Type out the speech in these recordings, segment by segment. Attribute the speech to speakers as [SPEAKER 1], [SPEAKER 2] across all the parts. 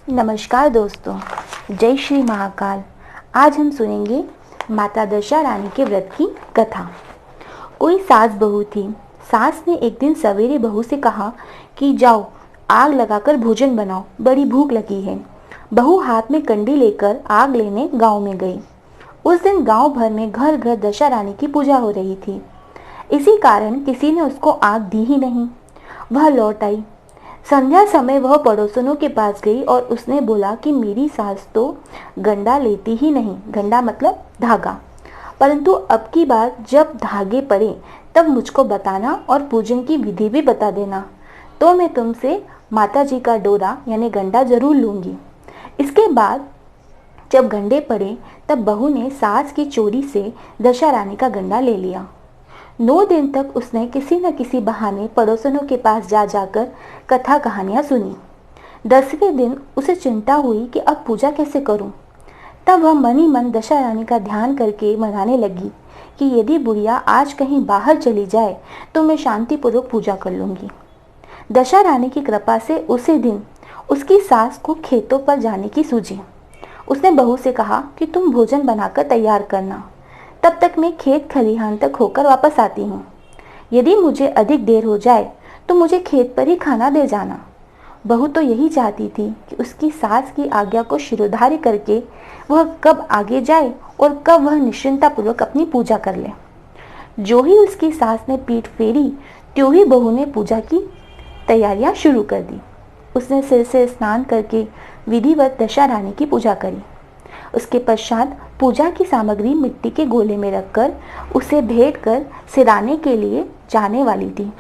[SPEAKER 1] नमस्कार दोस्तों, जय श्री महाकाल। आज हम सुनेंगे माता दशा रानी के व्रत की कथा। कोई सास बहू थी। सास ने एक दिन सवेरे बहू से कहा कि जाओ आग लगाकर भोजन बनाओ, बड़ी भूख लगी है। बहू हाथ में कंडी लेकर आग लेने गांव में गई। उस दिन गांव भर में घर घर दशा रानी की पूजा हो रही थी। इसी कारण किसी ने उसको आग दी ही नहीं। वह लौट आई। संध्या समय वह पड़ोसनों के पास गई और उसने बोला कि मेरी सास तो गंडा लेती ही नहीं, गंडा मतलब धागा, परंतु अब की बार जब धागे पड़े तब मुझको बताना और पूजन की विधि भी बता देना, तो मैं तुमसे माता जी का डोरा यानी गंडा जरूर लूंगी। इसके बाद जब गंडे पड़े तब बहू ने सास की चोरी से दशा रानी का गंडा ले लिया। 9 दिन तक उसने किसी न किसी बहाने पड़ोसनों के पास जा जाकर कथा कहानियां सुनी। 10वें दिन उसे चिंता हुई कि अब पूजा कैसे करूं। तब वह मन ही मन दशा रानी का ध्यान करके मनाने लगी कि यदि बुढ़िया आज कहीं बाहर चली जाए तो मैं शांतिपूर्वक पूजा कर लूंगी। दशा रानी की कृपा से उसी दिन उसकी सास को खेतों पर जाने की सूझी। उसने बहू से कहा कि तुम भोजन बनाकर तैयार करना, तब तक मैं खेत खलिहान तक होकर वापस आती हूँ। यदि मुझे अधिक देर हो जाए तो मुझे खेत पर ही खाना दे जाना। बहू तो यही चाहती थी कि उसकी सास की आज्ञा को शिरोधार्य करके वह कब आगे जाए और कब वह निश्चिंतापूर्वक अपनी पूजा कर ले। जो ही उसकी सास ने पीठ फेरी त्यों ही बहू ने पूजा की तैयारियां शुरू कर दी। उसने सिर से स्नान करके विधिवत दशा रानी की पूजा करी। उसके पश्चात पूजा की सामग्री मिट्टी के गोले में रखकर उसे भेंट कर सिराने के लिए जाने वाली थी।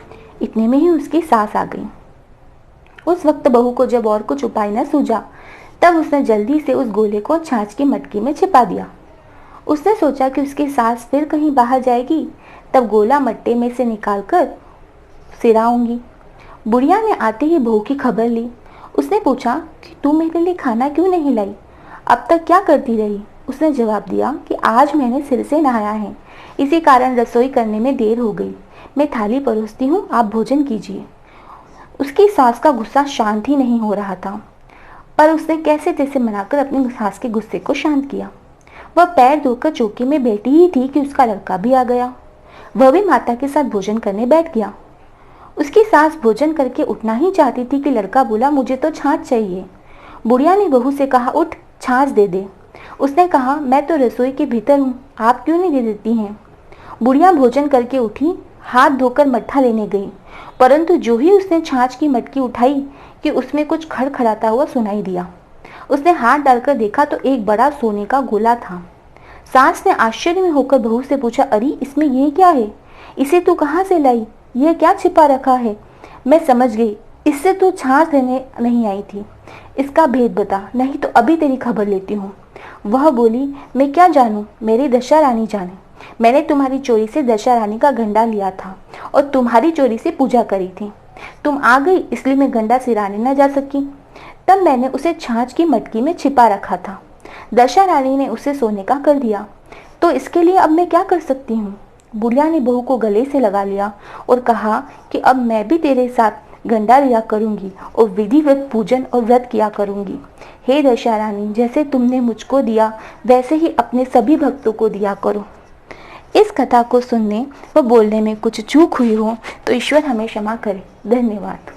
[SPEAKER 1] इतने में ही उसकी सास आ गई। उस वक्त बहू को जब और कुछ उपाय न सूझा तब उसने जल्दी से उस गोले को छाछ की मटकी में छिपा दिया। उसने सोचा कि उसकी सास फिर कहीं बाहर जाएगी, तब गोला मट्टे में से निकालकर सिराऊंगी। बुढ़िया ने आते ही बहू की खबर ली। उसने पूछा कि तू मेरे लिए खाना क्यों नहीं लाई, अब तक क्या करती रही। उसने जवाब दिया कि आज मैंने सिर से नहाया है, इसी कारण रसोई करने में देर हो गई। मैं थाली परोसती हूँ, आप भोजन कीजिए। उसकी सास का गुस्सा शांत ही नहीं हो रहा था, पर उसने कैसे तैसे मनाकर अपनी सास के गुस्से को शांत किया। वह पैर धोकर चौकी में बैठी ही थी कि उसका लड़का भी आ गया। वह भी माता के साथ भोजन करने बैठ गया। उसकी सास भोजन करके उठना ही चाहती थी कि लड़का बोला, मुझे तो छाछ चाहिए। बुढ़िया ने बहू से कहा, उठ छाछ दे दे। उसने कहा, मैं तो रसोई के भीतर हूँ, आप क्यों नहीं दे देती हैं। बुढ़िया भोजन करके उठी, हाथ धोकर मट्ठा लेने गई, परंतु जो ही उसने छाछ की मटकी उठाई कि उसमें कुछ खड़खड़ाता हुआ सुनाई दिया। उसने हाथ डालकर देखा तो एक बड़ा सोने का गोला था। सास ने आश्चर्य में होकर बहू से पूछा, अरे इसमें ये क्या है, इसे तू कहाँ से लाई, यह क्या छिपा रखा है। मैं समझ गई, इससे तू छाछ लेने नहीं आई थी, इसका भेद बता, नहीं तो अभी तेरी खबर लेती हूँ। वह बोली, मैं क्या जानूं, मेरी दशा रानी जाने। मैंने तुम्हारी चोरी से दशा रानी का गंडा लिया था और तुम्हारी चोरी से पूजा करी थी। तुम आ गई इसलिए मैं गंडा सिराने न जा सकी, तब मैंने उसे छाछ की मटकी में छिपा रखा था। दशा रानी ने उसे सोने का कर दिया, तो इसके लिए अब मैं क्या कर सकती हूँ। बुढ़िया ने बहू को गले से लगा लिया और कहा कि अब मैं भी तेरे साथ गंडा लिया करूंगी और विधिवत पूजन और व्रत किया करूंगी। हे दशा रानी, जैसे तुमने मुझको दिया वैसे ही अपने सभी भक्तों को दिया करो। इस कथा को सुनने व बोलने में कुछ चूक हुई हो तो ईश्वर हमें क्षमा करे। धन्यवाद।